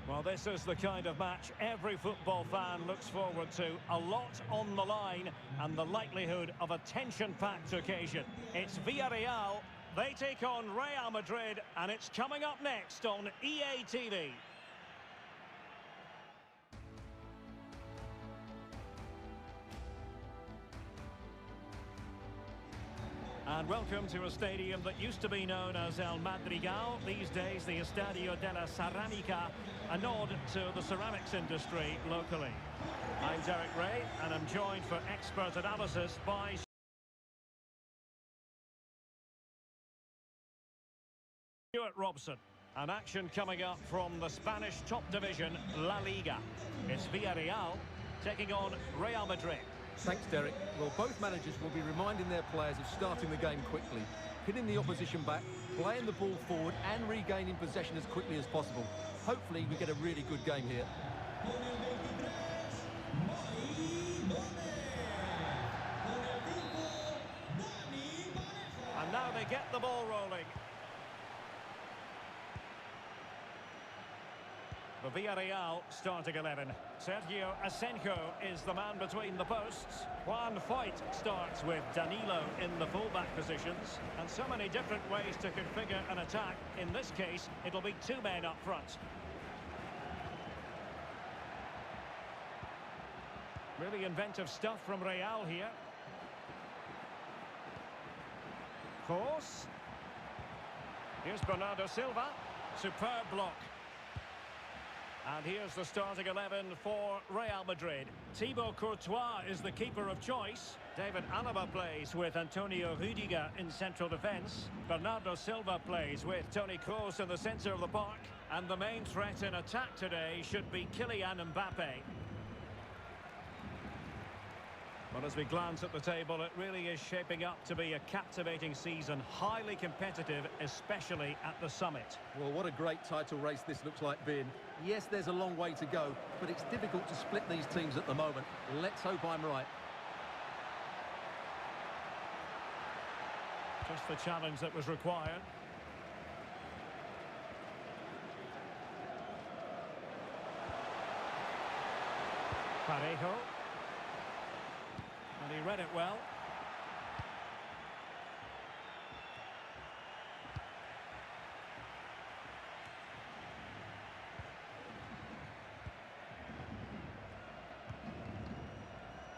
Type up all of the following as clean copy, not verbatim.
Well, this is the kind of match every football fan looks forward to. A lot on the line and the likelihood of a tension-packed occasion. It's Villarreal. They take on Real Madrid, and it's coming up next on EA TV. And welcome to a stadium that used to be known as El Madrigal, these days the Estadio de la Ceramica, a nod to the ceramics industry locally. I'm Derek Ray, and I'm joined for expert analysis by Stuart Robson. An action coming up from the Spanish top division, La Liga. It's Villarreal taking on Real Madrid. Thanks, Derek. Well, both managers will be reminding their players of starting the game quickly, hitting the opposition back, playing the ball forward and regaining possession as quickly as possible. Hopefully, we get a really good game here. And now they get the ball rolling. The Villarreal starting 11. Sergio Asenjo is the man between the posts. Juan Foyt starts with Danilo in the fullback positions. And so many different ways to configure an attack. In this case, it'll be two men up front. Really inventive stuff from Real here. Course. Here's Bernardo Silva. Superb block. And here's the starting 11 for Real Madrid. Thibaut Courtois is the keeper of choice. David Alaba plays with Antonio Rudiger in central defence. Bernardo Silva plays with Toni Kroos in the centre of the park. And the main threat in attack today should be Kylian Mbappe. Well, as we glance at the table, it really is shaping up to be a captivating season, highly competitive, especially at the summit. Well, what a great title race this looks like being. Yes, there's a long way to go, but it's difficult to split these teams at the moment. Let's hope I'm right. Just the challenge that was required. Parejo. And he read it well.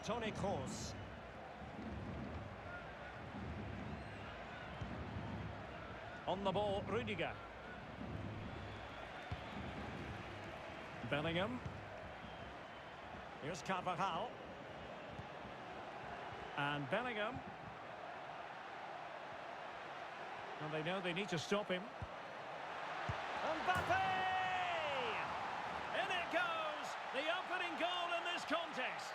Toni Kroos. On the ball, Rudiger. Bellingham. Here's Carvajal. And Bellingham. And they know they need to stop him. Mbappe! In it goes! The opening goal in this contest.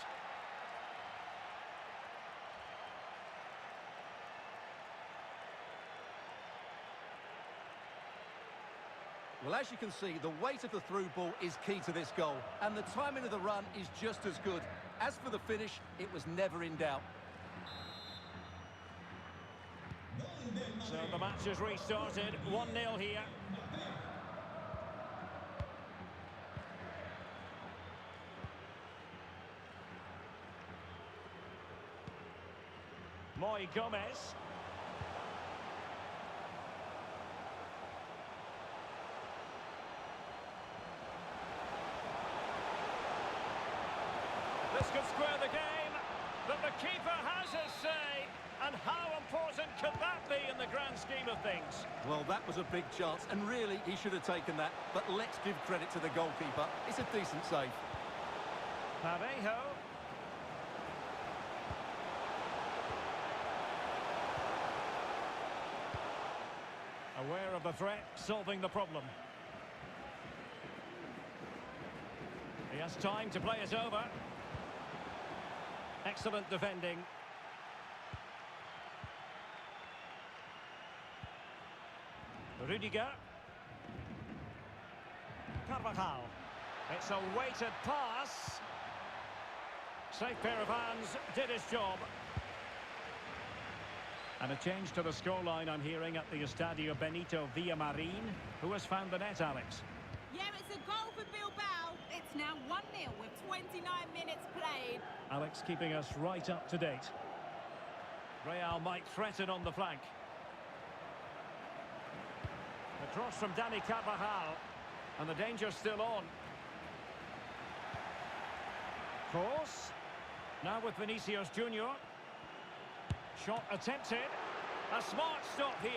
Well, as you can see, the weight of the through ball is key to this goal. And the timing of the run is just as good. As for the finish, it was never in doubt. So the match has restarted, 1-0 here. Moi Gomez. This could square the game, but the keeper has his say. And how important could that be in the grand scheme of things? Well, that was a big chance, and really, he should have taken that. But let's give credit to the goalkeeper. It's a decent save. Parejo. Aware of the threat, solving the problem. He has time to play it over. Excellent defending. Rudiger. Carvajal. It's a weighted pass. Safe pair of hands, did his job. And a change to the scoreline I'm hearing at the Estadio Benito Villamarin. Who has found the net, Alex? Yeah, it's a goal for Bilbao. It's now 1-0 with 29 minutes played. Alex keeping us right up to date. Real might threaten on the flank. The cross from Dani Carvajal. And the danger's still on. Cross. Now with Vinicius Junior. Shot attempted. A smart stop here.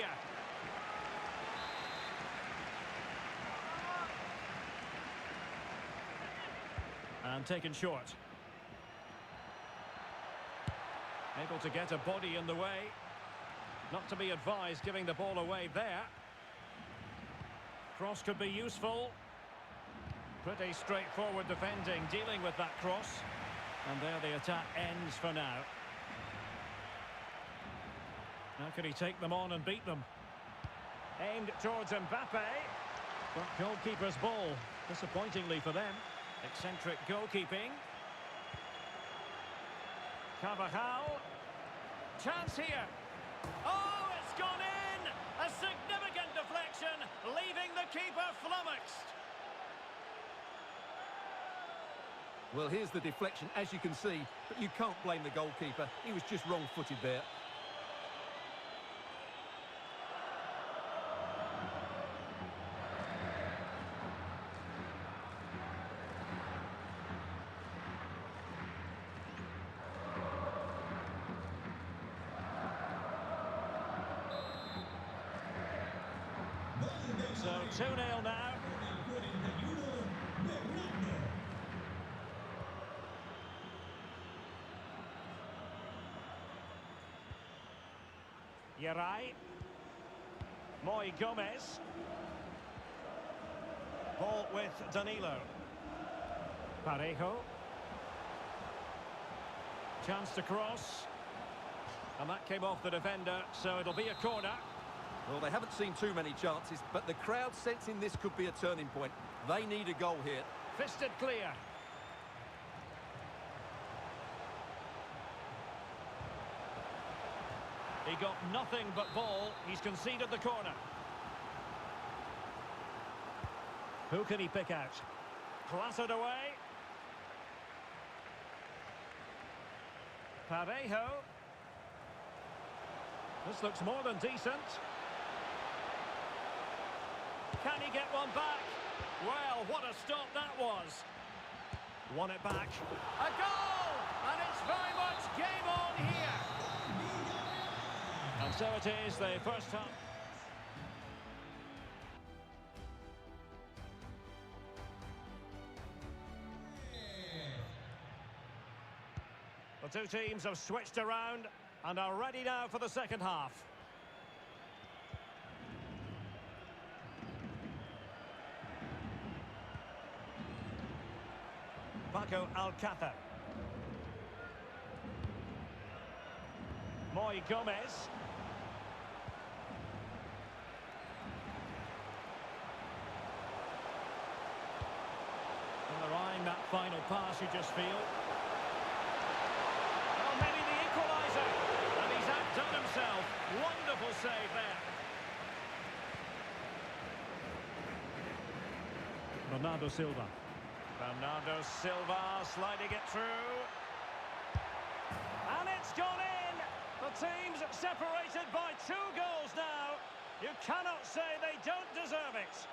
And taken short. Able to get a body in the way. Not to be advised giving the ball away there. Cross could be useful. Pretty straightforward defending, dealing with that cross. And there the attack ends for now. Now can he take them on and beat them? Aimed towards Mbappe. But goalkeeper's ball, disappointingly for them. Eccentric goalkeeping. Carvajal. Chance here. Oh, it's gone in! A significant deflection, leaving the keeper flummoxed. Well, here's the deflection, as you can see, but you can't blame the goalkeeper. He was just wrong-footed there. So 2-0 now. Yeray. Moy Gomez. Ball with Danilo. Parejo. Chance to cross. And that came off the defender, so it'll be a corner. Well, they haven't seen too many chances, but the crowd sensing this could be a turning point. They need a goal here. Fisted clear. He got nothing but ball. He's conceded the corner. Who can he pick out? Clattered away. Parejo. This looks more than decent. Can he get one back? Well, what a stop that was. Won it back. A goal! And it's very much game on here. And so it is, the first half. The two teams have switched around and are ready now for the second half. Paco Alcácer. Moy Gomez. And they're eyeing that final pass, you just feel. Oh, maybe the equaliser. And he's outdone himself. Wonderful save there. Bernardo Silva. Bernardo Silva sliding it through. And it's gone in! The team's separated by 2 goals now. You cannot say they don't deserve it.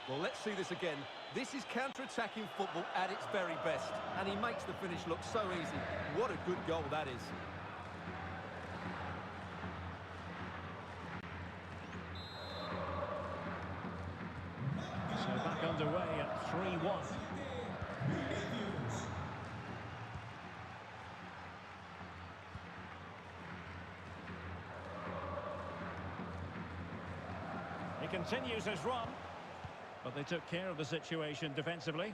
Well, let's see this again. This is counter-attacking football at its very best. And he makes the finish look so easy. What a good goal that is. So back underway at 3-1. He continues his run, but they took care of the situation defensively.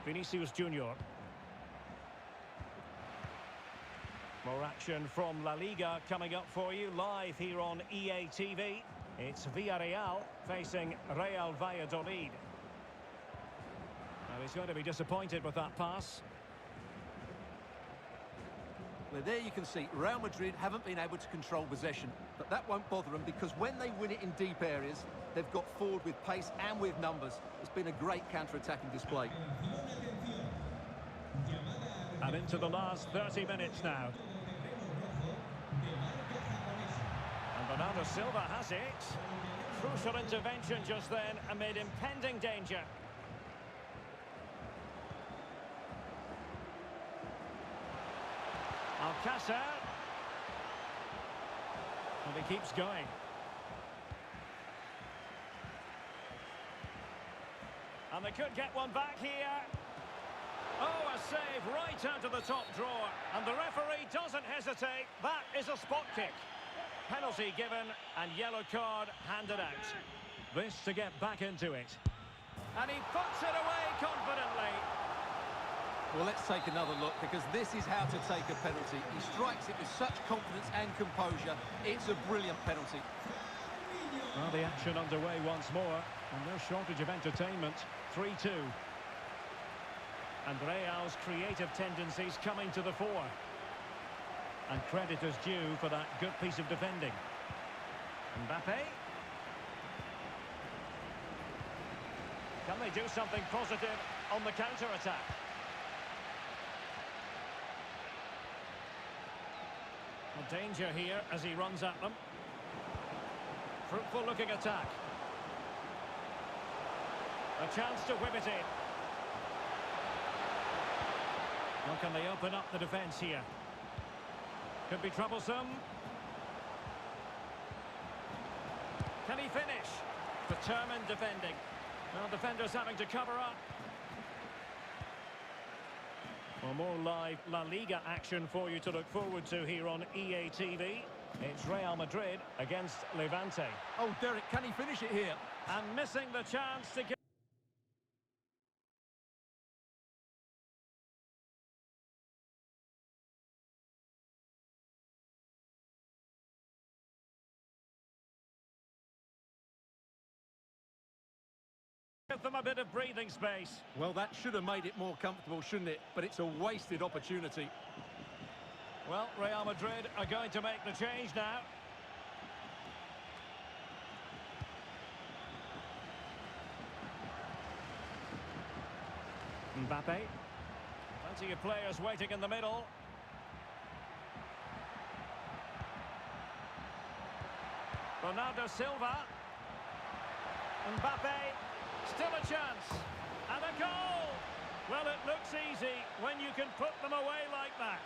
Vinicius Junior. More action from La Liga coming up for you live here on EA TV. It's Villarreal facing Real Valladolid. Now he's going to be disappointed with that pass. Well, there you can see Real Madrid haven't been able to control possession, but that won't bother them because when they win it in deep areas, they've got forward with pace and with numbers. It's been a great counter-attacking display. And into the last 30 minutes now. And Bernardo Silva has it. Crucial intervention just then amid impending danger. Alcácer. And he keeps going. And they could get one back here. Oh, a save right out of the top drawer. And the referee doesn't hesitate. That is a spot kick. Penalty given and yellow card handed out. This to get back into it. And he puts it away confidently. Well, let's take another look because this is how to take a penalty. He strikes it with such confidence and composure. It's a brilliant penalty. Well, the action underway once more. And no shortage of entertainment. 3-2. And Real's creative tendencies coming to the fore. And credit is due for that good piece of defending. Mbappe. Can they do something positive on the counter-attack? Well, danger here as he runs at them. Fruitful looking attack. A chance to whip it in. Well, can they open up the defence here? Could be troublesome. Can he finish? Determined defending. Well, defenders having to cover up. Well, more live La Liga action for you to look forward to here on EA TV. It's Real Madrid against Levante. Oh, Derek, can he finish it here? And missing the chance to get... Give them a bit of breathing space. Well, that should have made it more comfortable, shouldn't it? But it's a wasted opportunity. Well, Real Madrid are going to make the change now. Mbappe. Plenty of players waiting in the middle. Bernardo Silva. Mbappe. Still a chance. And a goal! Well, it looks easy when you can put them away like that.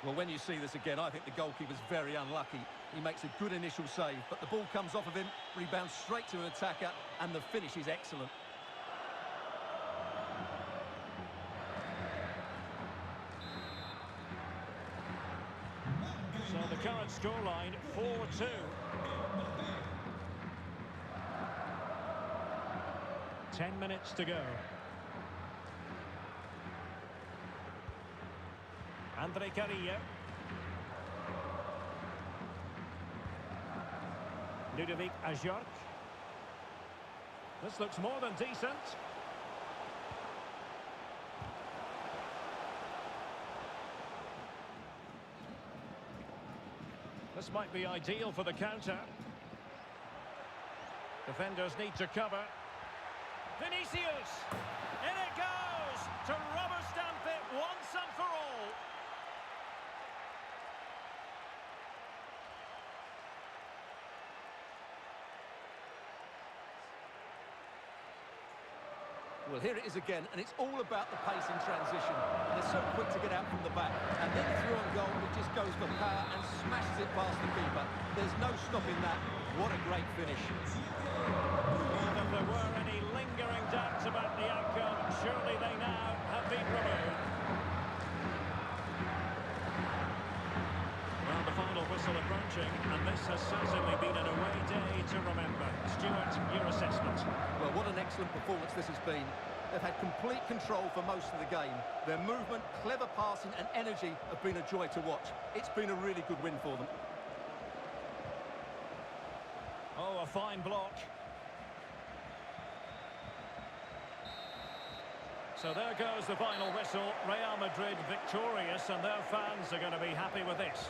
Well, when you see this again, I think the goalkeeper's very unlucky. He makes a good initial save, but the ball comes off of him, rebounds straight to an attacker, and the finish is excellent. So the current scoreline, 4-2. Ten minutes to go. Andre Carrillo. Ludovic Ajorc. This looks more than decent. This might be ideal for the counter. Defenders need to cover. Vinicius! In it goes! To rubber stamp it once and for all. Well, here it is again, and it's all about the pace in transition. And they're so quick to get out from the back. And then through on goal, it just goes for power and smashes it past the keeper. There's no stopping that. What a great finish. Well, if there were any lingering doubts about the outcome, surely they now have been removed. Well, the final whistle approaching, and this has certainly been an away day to remember. Stuart, your assessment? Well, what an excellent performance this has been. They've had complete control for most of the game. Their movement, clever passing and energy have been a joy to watch. It's been a really good win for them. Oh, a fine block. So there goes the final whistle. Real Madrid victorious, and their fans are going to be happy with this.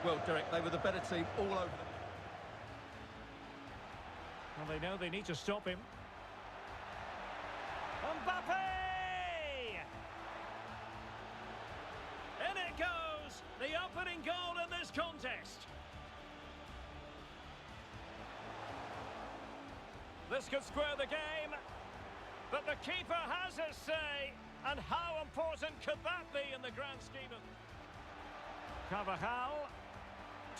Well, Derek, they were the better team all over. Well, they know they need to stop him. Mbappe! In it goes! The opening goal in this contest. This could square the game. But the keeper has his say. And how important could that be in the grand scheme of... Carvajal.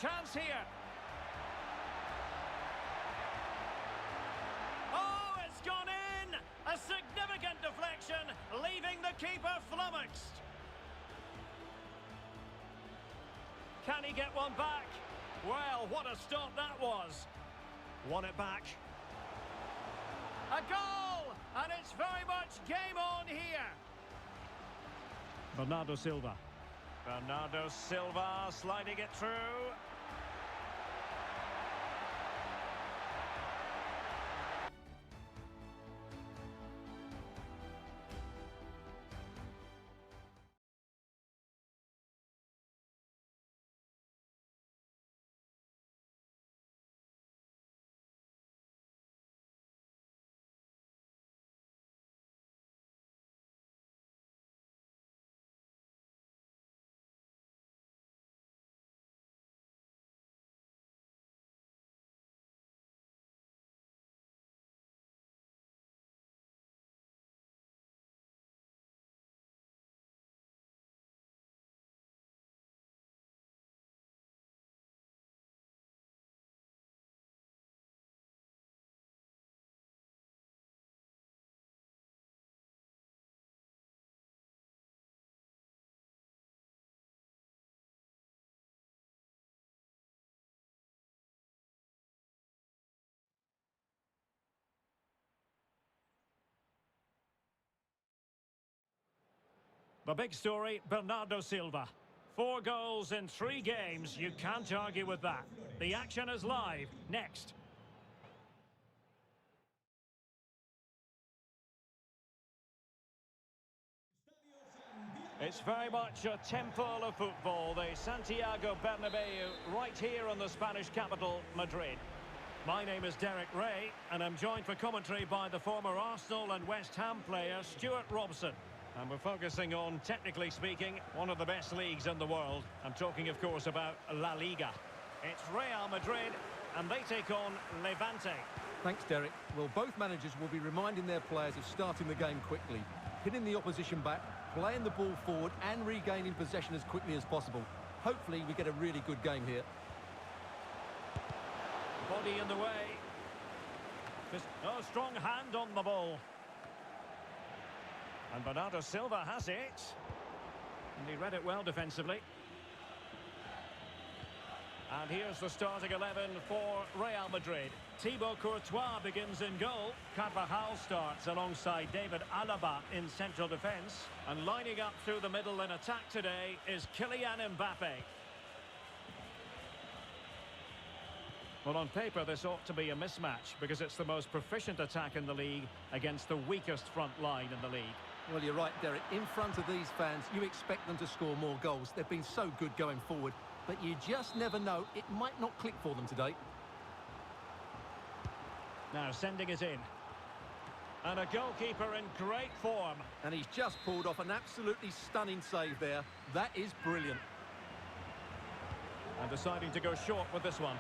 Chance here. Oh, it's gone in! A significant deflection, leaving the keeper flummoxed. Can he get one back? Well, what a stop that was. Won it back. A goal! And it's very much game on here. Bernardo Silva. Bernardo Silva sliding it through. The big story, Bernardo Silva. 4 goals in 3 games, you can't argue with that. The action is live, next. It's very much a temple of football, the Santiago Bernabeu, right here in the Spanish capital, Madrid. My name is Derek Ray, and I'm joined for commentary by the former Arsenal and West Ham player, Stuart Robson. And we're focusing on, technically speaking, one of the best leagues in the world. I'm talking, of course, about La Liga. It's Real Madrid, and they take on Levante. Thanks, Derek. Well, both managers will be reminding their players of starting the game quickly, hitting the opposition back, playing the ball forward, and regaining possession as quickly as possible. Hopefully, we get a really good game here. Body in the way. Oh, strong hand on the ball. And Bernardo Silva has it. And he read it well defensively. And here's the starting 11 for Real Madrid. Thibaut Courtois begins in goal. Carvajal starts alongside David Alaba in central defence. And lining up through the middle in attack today is Kylian Mbappe. Well, on paper, this ought to be a mismatch because it's the most proficient attack in the league against the weakest front line in the league. Well, you're right, Derek. In front of these fans, you expect them to score more goals. They've been so good going forward, but you just never know. It might not click for them today. Now sending it in. And a goalkeeper in great form. And he's just pulled off an absolutely stunning save there. That is brilliant. And deciding to go short with this one.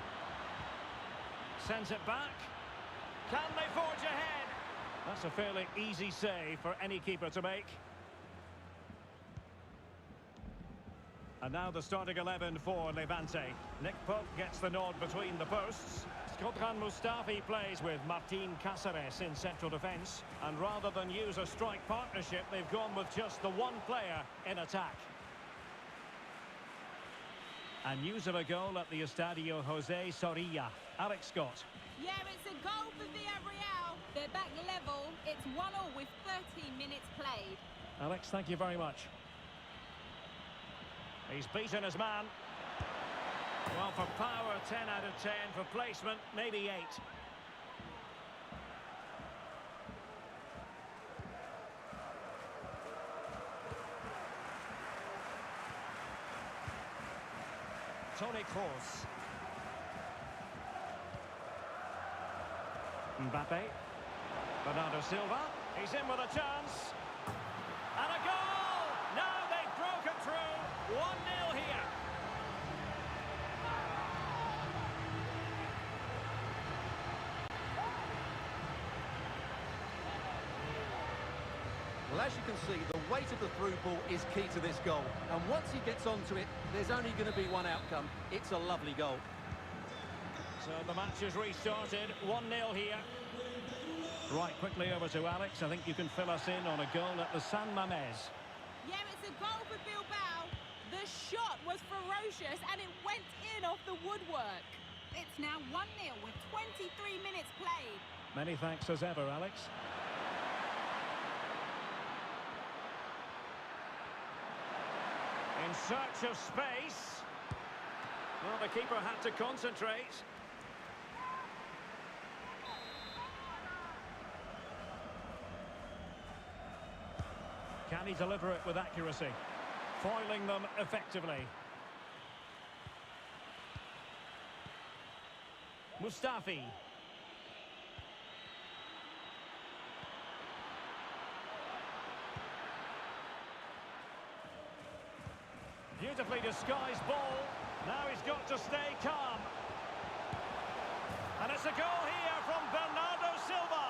Sends it back. Can they forge ahead? That's a fairly easy save for any keeper to make. And now the starting 11 for Levante. Nick Pope gets the nod between the posts. Skotran Mustafi plays with Martin Cáceres in central defence. And rather than use a strike partnership, they've gone with just the one player in attack. And news of a goal at the Estadio José Zorrilla. Alex Scott. Yeah, it's a goal for Villarreal. They're back level. It's 1-1 with 13 minutes played. Alex, thank you very much. He's beaten his man. Well, for power, 10 out of 10. For placement, maybe 8. Toni Kroos. Mbappe. Bernardo Silva. He's in with a chance. And a goal! Now they've broken through. 1-0 here. Well, as you can see, the weight of the through ball is key to this goal. And once he gets onto it, there's only going to be one outcome. It's a lovely goal. So the match has restarted. 1-0 here. Right, quickly over to Alex. I think you can fill us in on a goal at the San Mamés. Yeah, it's a goal for Bilbao. The shot was ferocious and it went in off the woodwork. It's now 1-0 with 23 minutes played. Many thanks as ever, Alex. In search of space. Well, the keeper had to concentrate. Can he deliver it with accuracy? Foiling them effectively. Mustafi. Beautifully disguised ball. Now he's got to stay calm. And it's a goal here from Bernardo Silva.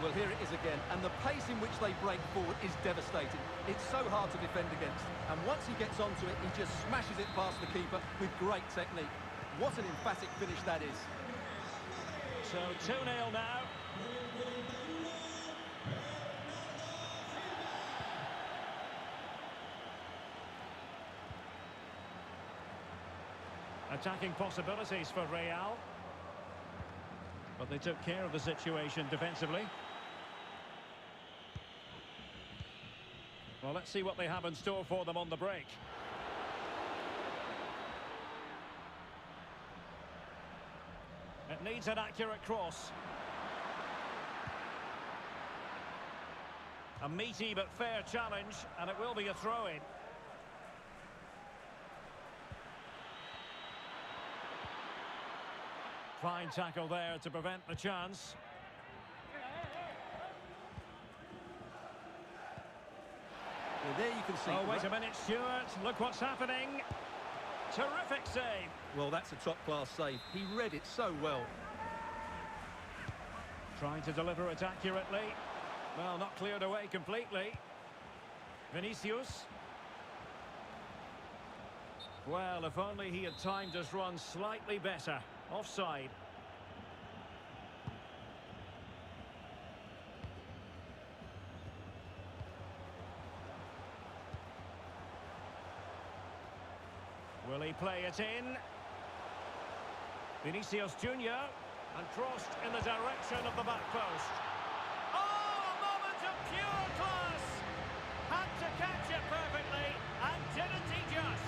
Well, here it is again, and the pace in which they break forward is devastating. It's so hard to defend against, and once he gets onto it, he just smashes it past the keeper with great technique. What an emphatic finish that is. So 2-0 now. Attacking possibilities for Real. But they took care of the situation defensively. Well, let's see what they have in store for them on the break. It needs an accurate cross. A meaty but fair challenge, and it will be a throw-in. Fine tackle there to prevent the chance. Well, there you can see... Oh, wait a minute, Stuart. Look what's happening. Terrific save. Well, that's a top-class save. He read it so well. Trying to deliver it accurately. Well, not cleared away completely. Vinicius. Well, if only he had timed his run slightly better. Offside. Will he play it in? Vinicius Junior, and crossed in the direction of the back post. Oh, a moment of pure class! Had to catch it perfectly, and didn't he just?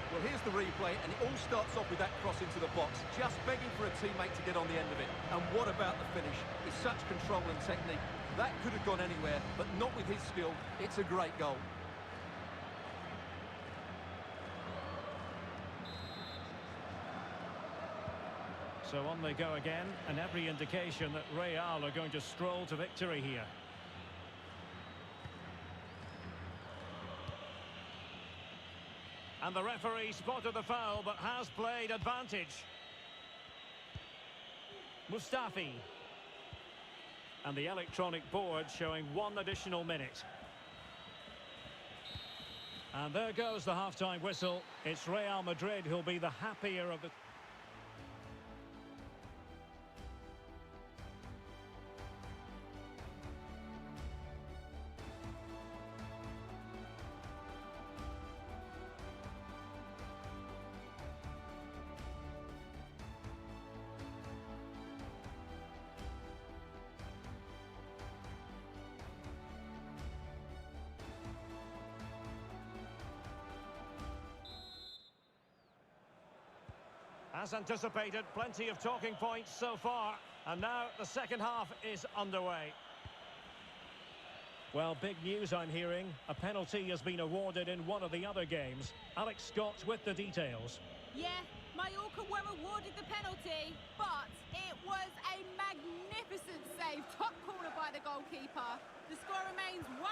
Well, here's the replay, and it all starts off with that cross into the box, just begging for a teammate to get on the end of it. And what about the finish? With such control and technique, that could have gone anywhere, but not with his skill. It's a great goal. So on they go again, and every indication that Real are going to stroll to victory here. And the referee spotted the foul, but has played advantage. Mustafi. And the electronic board showing 1 additional minute. And there goes the half-time whistle. It's Real Madrid who'll be the happier of the... As anticipated, plenty of talking points so far. And now the second half is underway. Well, big news I'm hearing. A penalty has been awarded in one of the other games. Alex Scott with the details. Yeah, Mallorca were awarded the penalty, but it was a magnificent save. Top corner by the goalkeeper. The score remains 1-0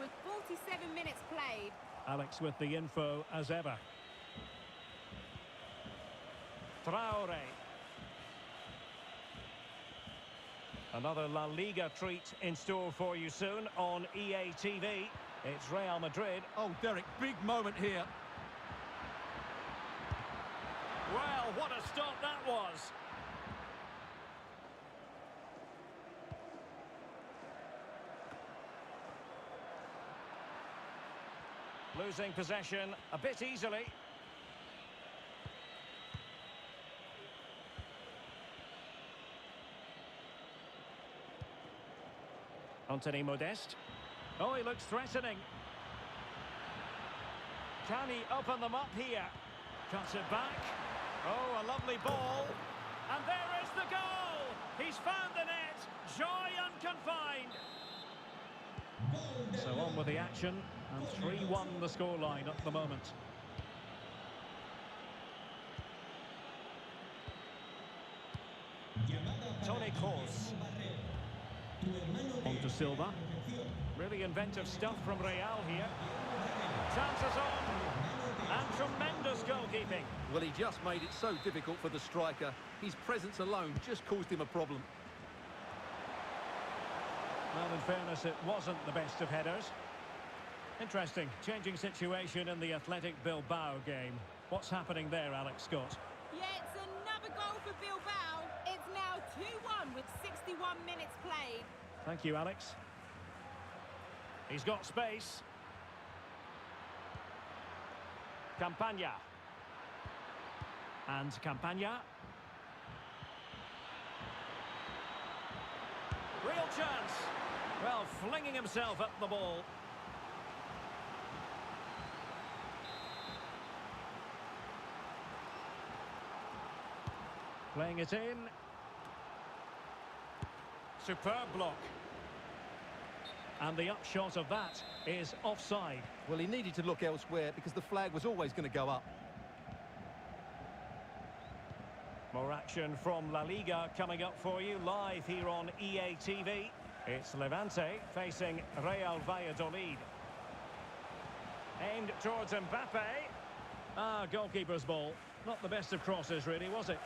with 47 minutes played. Alex with the info as ever. Traore. Another La Liga treat in store for you soon on EA TV. It's Real Madrid. Oh, Derek, big moment here. Well, what a stop that was. Losing possession a bit easily. Anthony Modeste. Oh, he looks threatening. Can he open them up here? Cuts it back. Oh, a lovely ball. And there is the goal. He's found the net. Joy unconfined. So on with the action. And 3-1 the scoreline at the moment. Toni Kroos. On to Silva. Really inventive stuff from Real here. Chances on. And tremendous goalkeeping. Well, he just made it so difficult for the striker. His presence alone just caused him a problem. Well, in fairness, it wasn't the best of headers. Interesting. Changing situation in the Athletic Bilbao game. What's happening there, Alex Scott? Yeah, it's another goal for Bilbao. It's now 2-1 with 61 minutes played. Thank you, Alex. He's got space. Campagna. And Campagna. Real chance. Well, flinging himself at the ball. Playing it in. Superb block. And the upshot of that is offside. Well, he needed to look elsewhere because the flag was always going to go up. More action from La Liga coming up for you live here on EA TV. It's Levante facing Real Valladolid. Aimed towards Mbappe. Goalkeeper's ball. Not the best of crosses, really, was it?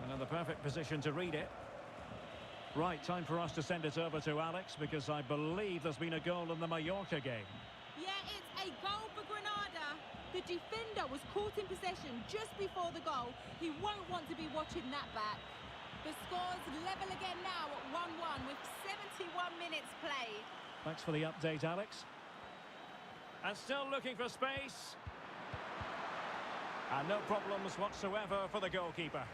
Another perfect position to read it. Right, time for us to send it over to Alex, because I believe there's been a goal in the Mallorca game. Yeah, it's a goal for Granada. The defender was caught in possession just before the goal. He won't want to be watching that back. The score's level again now at 1-1 with 71 minutes played. Thanks for the update, Alex. And still looking for space. And no problems whatsoever for the goalkeeper.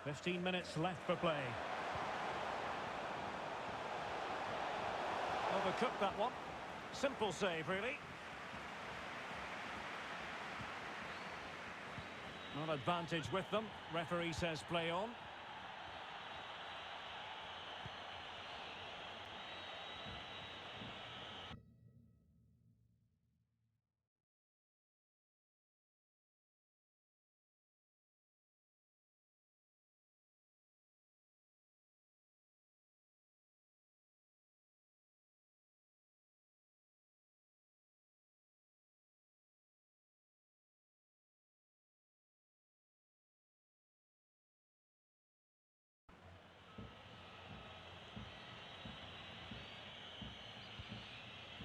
"15 minutes left for play." Overcooked that one. Simple save, really. Not advantage with them. Referee says play on.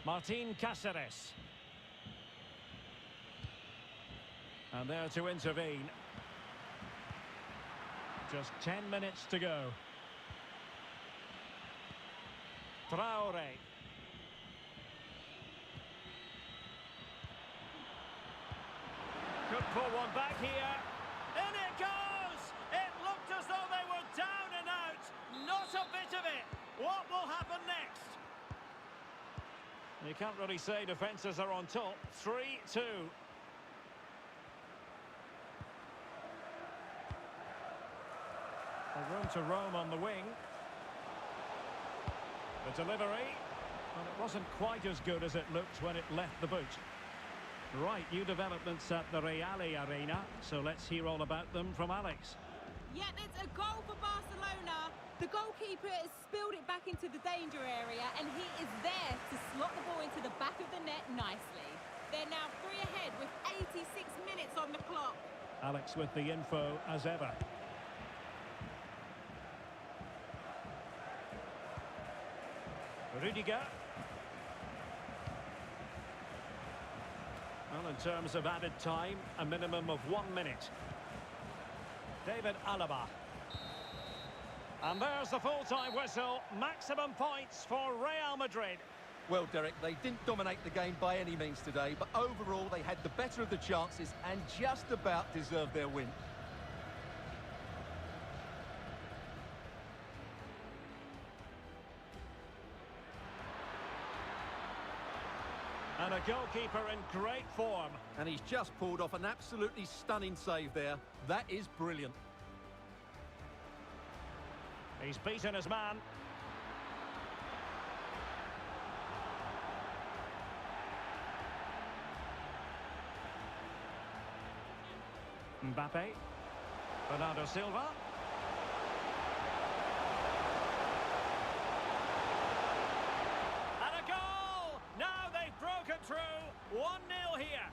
Martin Cáceres. And there to intervene. Just 10 minutes to go. Traore. Could pull one back here. In it goes! It looked as though they were down and out. Not a bit of it. You can't really say defences are on top. 3-2. Room to roam on the wing. The delivery. Well, it wasn't quite as good as it looked when it left the boot. Right, new developments at the Real Arena. So let's hear all about them from Alex. Yep, it's a goal for Barcelona. The goalkeeper has spilled it back into the danger area, and he is there to slot the ball into the back of the net nicely. They're now 3 ahead with 86 minutes on the clock. Alex with the info as ever. Rudiger. Well, in terms of added time, a minimum of 1 minute. David Alaba. And there's the full-time whistle. Maximum points for Real Madrid. Well, Derek, they didn't dominate the game by any means today, but overall they had the better of the chances and just about deserved their win. And a goalkeeper in great form. And he's just pulled off an absolutely stunning save there. That is brilliant. He's beaten his man. Mbappe. Bernardo Silva. And a goal! Now they've broken through. 1-0 here.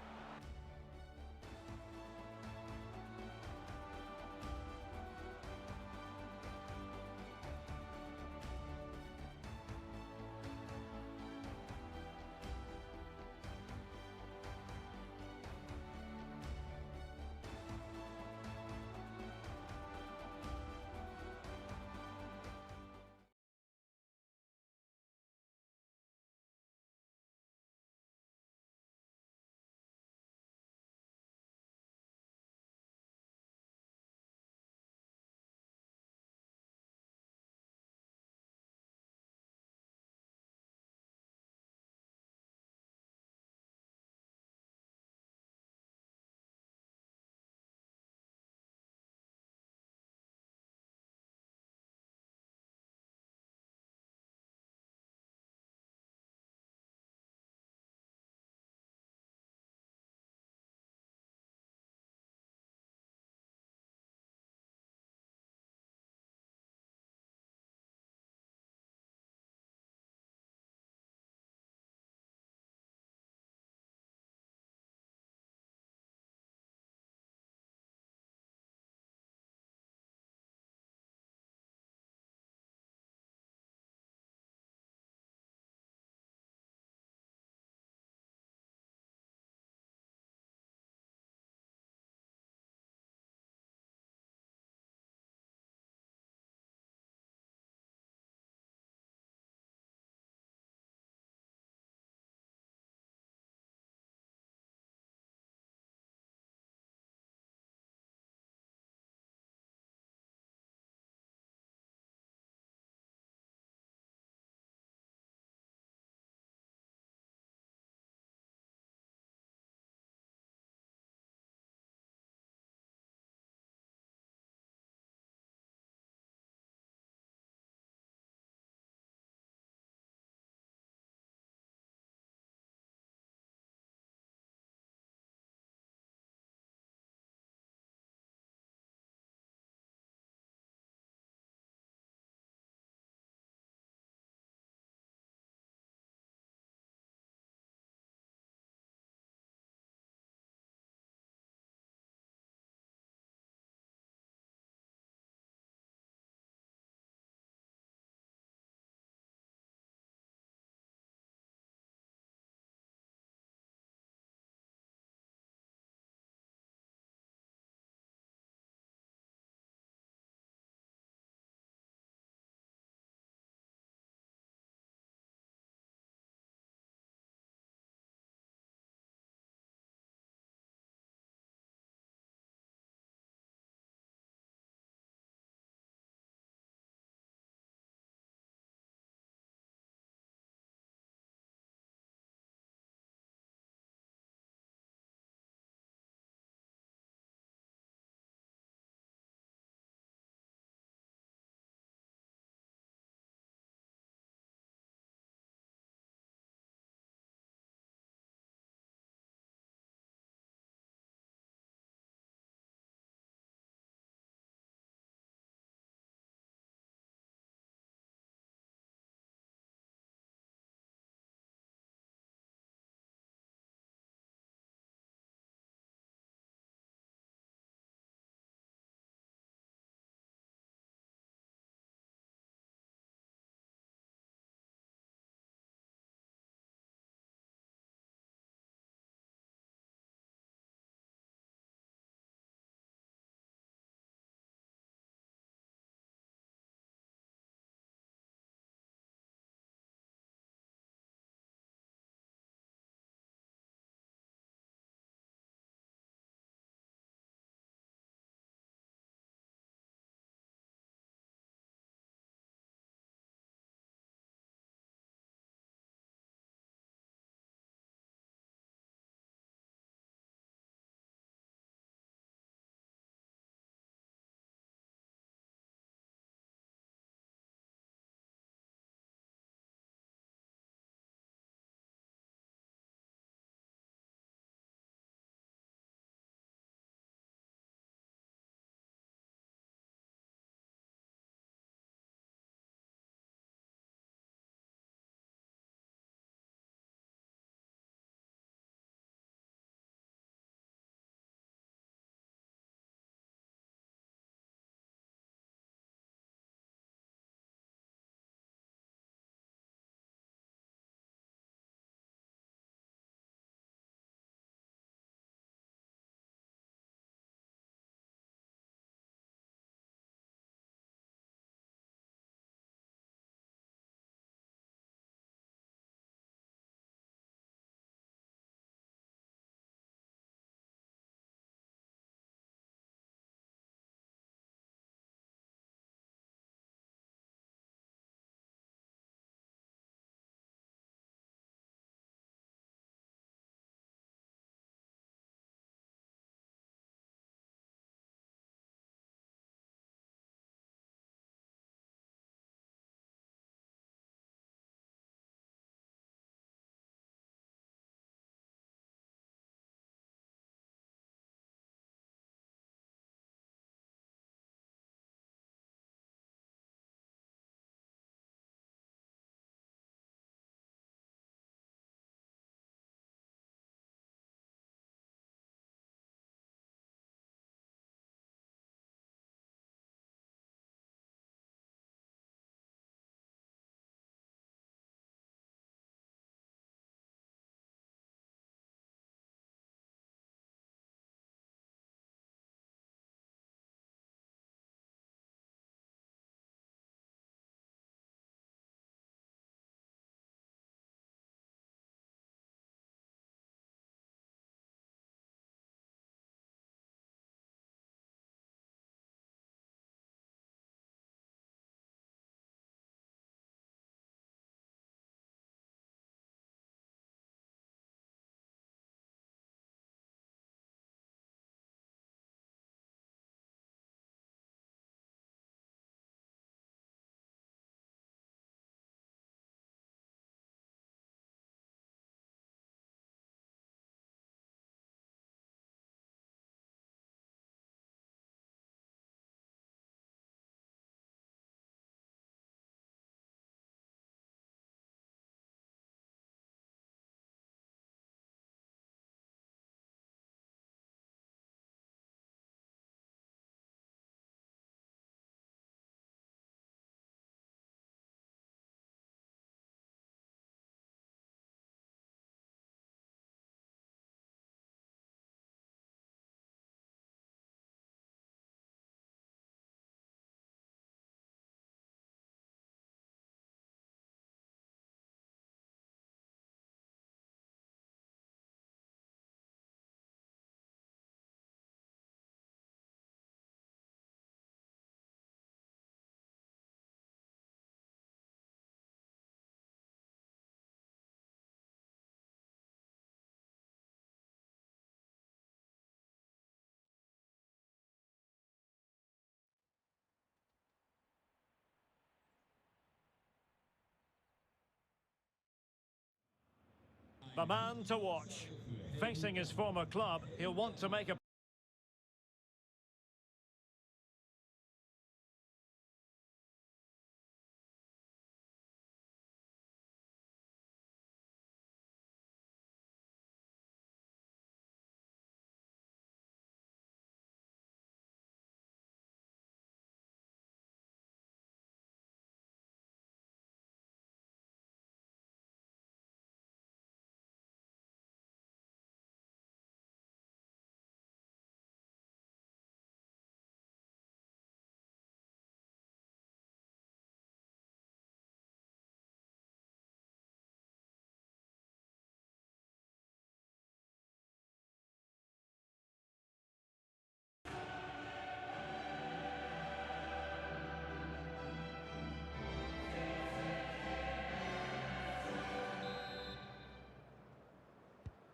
the man to watch. Facing his former club, he'll want to make a...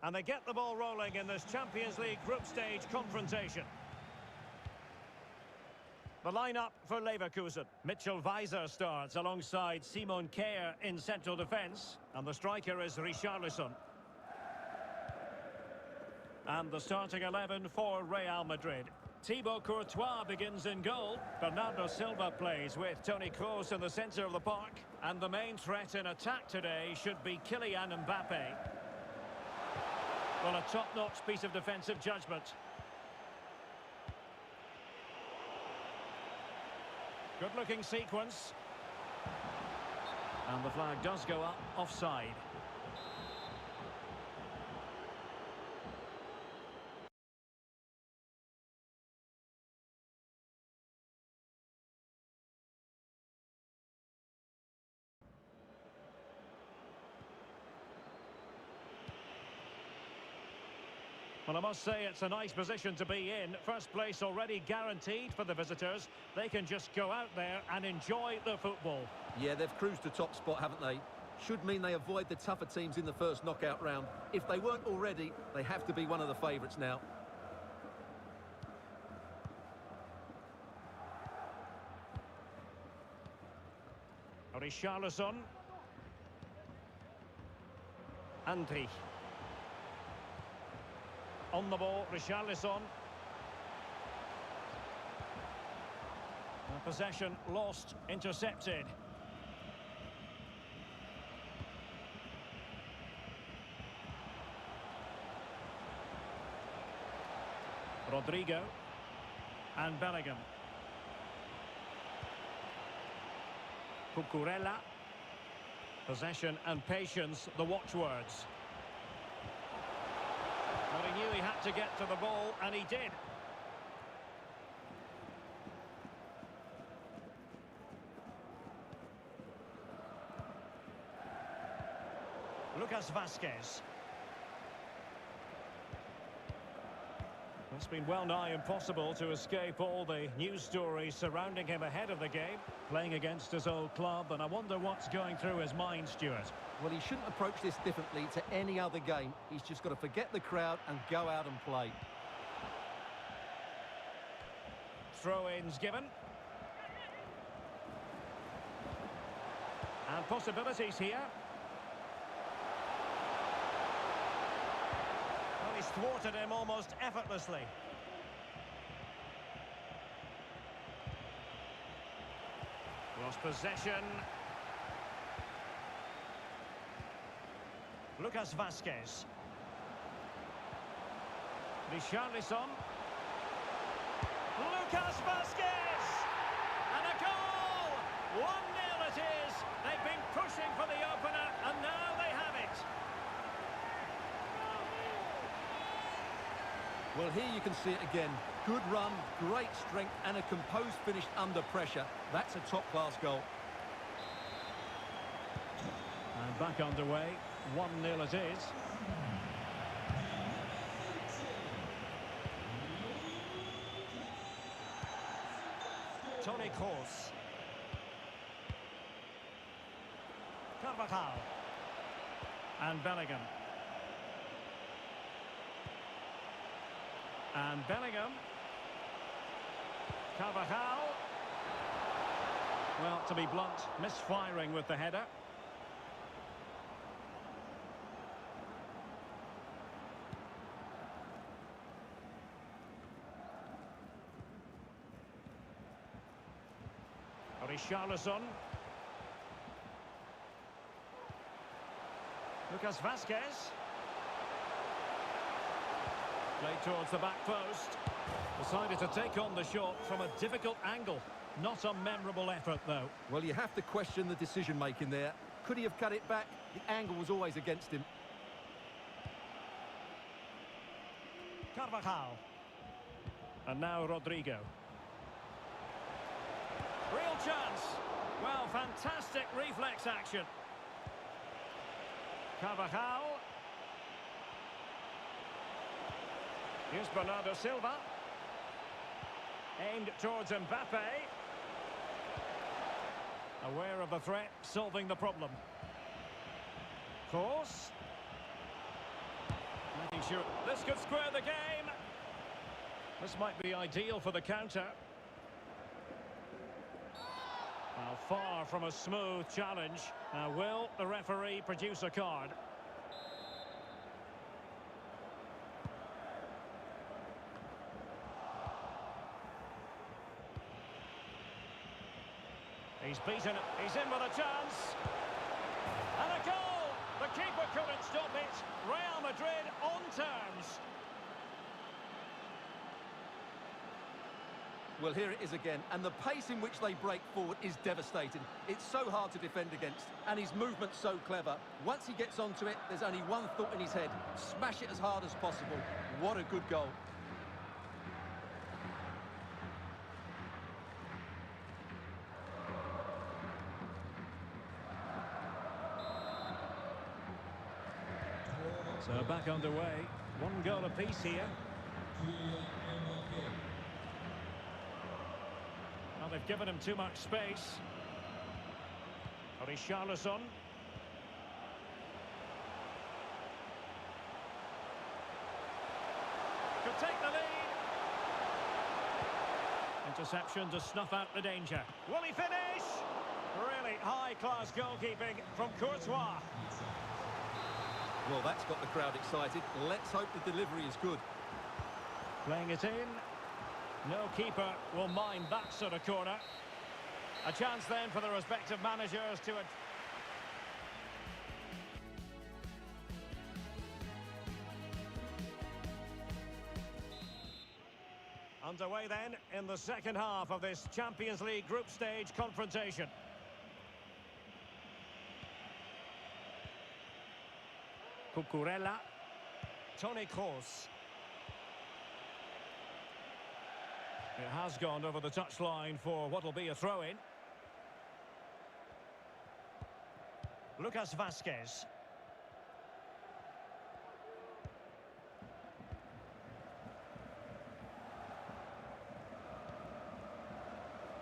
And they get the ball rolling in this Champions League group stage confrontation. The lineup for Leverkusen. Mitchell Weiser starts alongside Simon Kjær in central defence. And the striker is Richarlison. And the starting 11 for Real Madrid. Thibaut Courtois begins in goal. Bernardo Silva plays with Toni Kroos in the centre of the park. And the main threat in attack today should be Kylian Mbappe. Well, a top-notch piece of defensive judgment. Good-looking sequence. And the flag does go up, offside. Well, I must say it's a nice position to be in. First place already guaranteed for the visitors. They can just go out there and enjoy the football. Yeah, they've cruised to top spot, haven't they? Should mean they avoid the tougher teams in the first knockout round. If they weren't already, they have to be one of the favourites now. Richarlison. Andri. On the ball, Richarlison. Possession lost, intercepted. Rodrigo. And Bellingham. Cucurella. Possession and patience, the watchwords. But he knew he had to get to the ball, and he did. Lucas Vazquez. It's been well nigh impossible to escape all the news stories surrounding him ahead of the game, playing against his old club, and I wonder what's going through his mind, Stuart. Well, he shouldn't approach this differently to any other game. He's just got to forget the crowd and go out and play. Throw-ins given. And possibilities here. Well, he's thwarted him almost effortlessly. Lost possession. Lucas Vazquez. Richarlison. Lucas Vazquez! And a goal! 1-0 it is. They've been pushing for the opener, and now they have it. Well, here you can see it again. Good run, great strength, and a composed finish under pressure. That's a top-class goal. And back underway. 1-0 it is. Toni Kroos. Carvajal. And Bellingham. And Bellingham. Carvajal. Well, to be blunt, misfiring with the header. Richarlison. Lucas Vasquez. Played towards the back post. Decided to take on the shot from a difficult angle. Not a memorable effort, though. Well, you have to question the decision-making there. Could he have cut it back? The angle was always against him. Carvajal. And now Rodrigo. Real chance. Well, fantastic reflex action. Carvajal. Here's Bernardo Silva. Aimed towards Mbappe. Aware of the threat, solving the problem. Course. Making sure this could square the game. This might be ideal for the counter. Well, far from a smooth challenge. Will the referee produce a card? He's beaten it. He's in with a chance. And a goal! The keeper couldn't stop it. Real Madrid on terms. Well, here it is again, and the pace in which they break forward is devastating. It's so hard to defend against, and his movement's so clever. Once he gets onto it, there's only one thought in his head: smash it as hard as possible. What a good goal. So back underway. One goal apiece here. Well, they've given him too much space. Richarlison. Could take the lead. Interception to snuff out the danger. Will he finish? Really high-class goalkeeping from Courtois. Well, that's got the crowd excited. Let's hope the delivery is good. Playing it in. No keeper will mind that sort of corner. A chance then for the respective managers to... Underway then in the second half of this Champions League group stage confrontation. Cucurella. Toni Kroos. It has gone over the touchline for what will be a throw-in. Lucas Vasquez.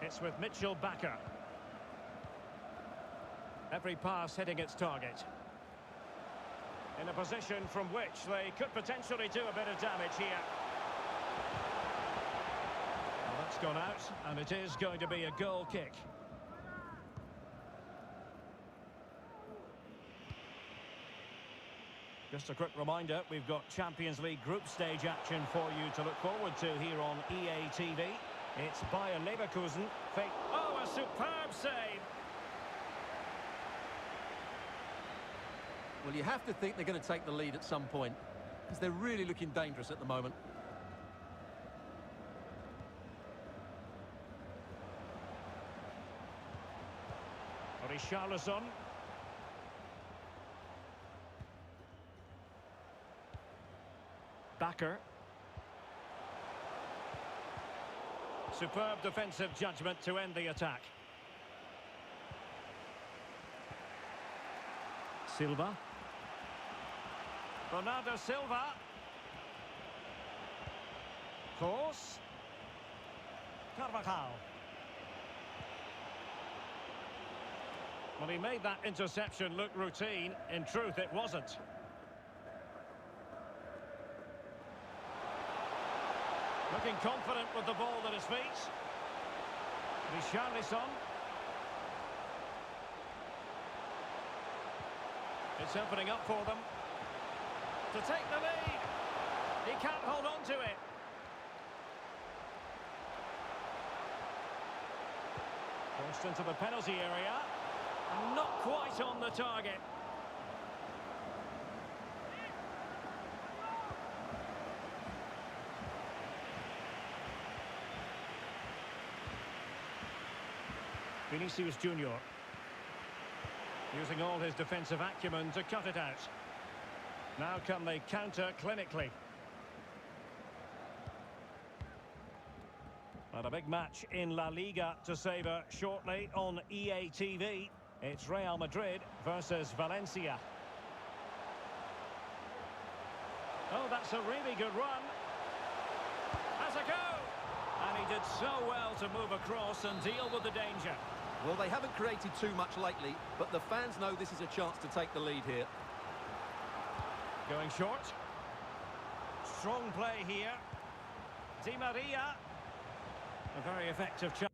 It's with Mitchell Bakker. Every pass hitting its target. In a position from which they could potentially do a bit of damage here. Well, that's gone out, and it is going to be a goal kick. Just a quick reminder, we've got Champions League group stage action for you to look forward to here on EA TV. It's Bayer Leverkusen. Oh, a superb save! Well, you have to think they're going to take the lead at some point, because they're really looking dangerous at the moment. Richarlison. Bakker. Superb defensive judgment to end the attack. Silva. Bernardo Silva. Kroos. Carvajal. Well, he made that interception look routine. In truth, it wasn't. Looking confident with the ball at his feet. Richarlison. It's opening up for them. To take the lead. He can't hold on to it. Forced into the penalty area. Not quite on the target. Vinicius Junior. Using all his defensive acumen to cut it out. Now can they counter clinically? And a big match in La Liga to savour shortly on EA TV. It's Real Madrid versus Valencia. Oh, that's a really good run. Has a go! And he did so well to move across and deal with the danger. Well, they haven't created too much lately, but the fans know this is a chance to take the lead here. Going short. Strong play here. Di Maria. A very effective chance.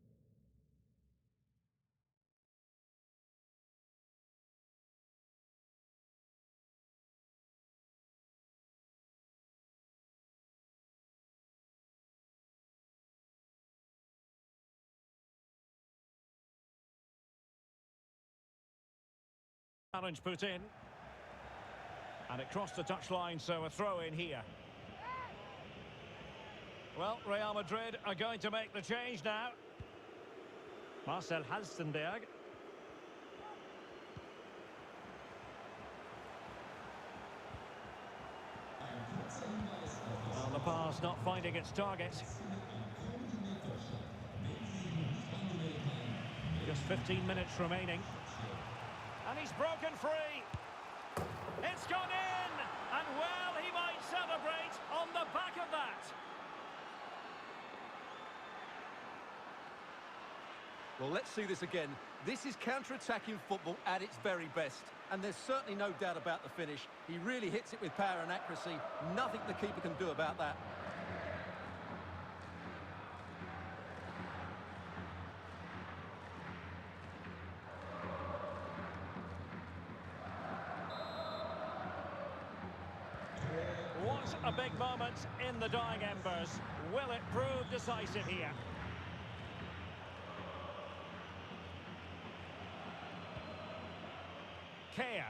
Challenge put in. And it crossed the touchline, so a throw in here. Well, Real Madrid are going to make the change now. Marcel Halstenberg. Well, the pass not finding its target. Just 15 minutes remaining. And he's broken free. It's gone in! And well, he might celebrate on the back of that. Well, let's see this again. This is counter-attacking football at its very best. And there's certainly no doubt about the finish. He really hits it with power and accuracy. Nothing the keeper can do about that. What a big moment in the dying embers. Will it prove decisive here? Rhea.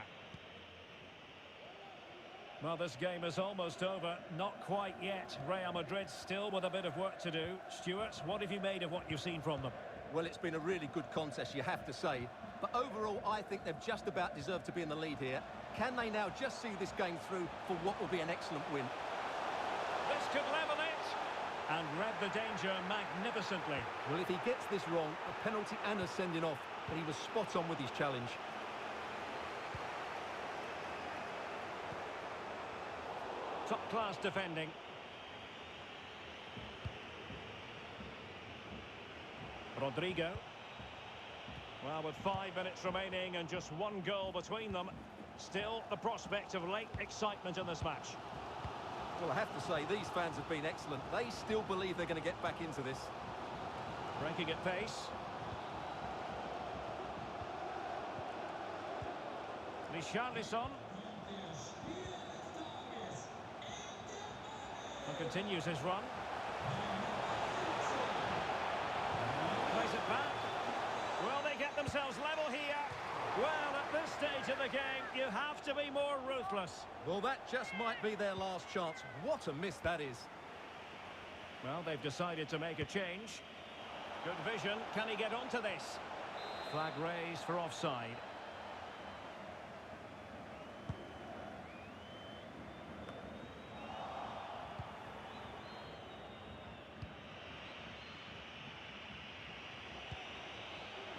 Well, this game is almost over. Not quite yet. Real Madrid still with a bit of work to do. Stuart, what have you made of what you've seen from them? Well, it's been a really good contest, you have to say. But overall, I think they've just about deserved to be in the lead here. Can they now just see this game through for what will be an excellent win? This could level it. And read the danger magnificently. Well, if he gets this wrong, a penalty and a sending off, but he was spot on with his challenge. Top-class defending. Rodrigo. Well, with 5 minutes remaining and just one goal between them, still the prospect of late excitement in this match. Well, I have to say, these fans have been excellent. They still believe they're going to get back into this. Breaking at pace. Richarlison. And continues his run. Plays it back. Will they get themselves level here? Well, at this stage of the game, you have to be more ruthless. Well, that just might be their last chance. What a miss that is. Well, they've decided to make a change. Good vision. Can he get onto this? Flag raised for offside.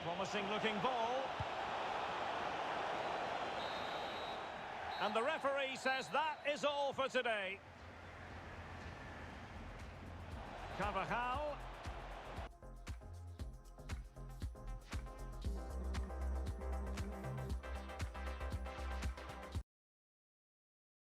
Promising looking ball. And the referee says that is all for today. Carvajal.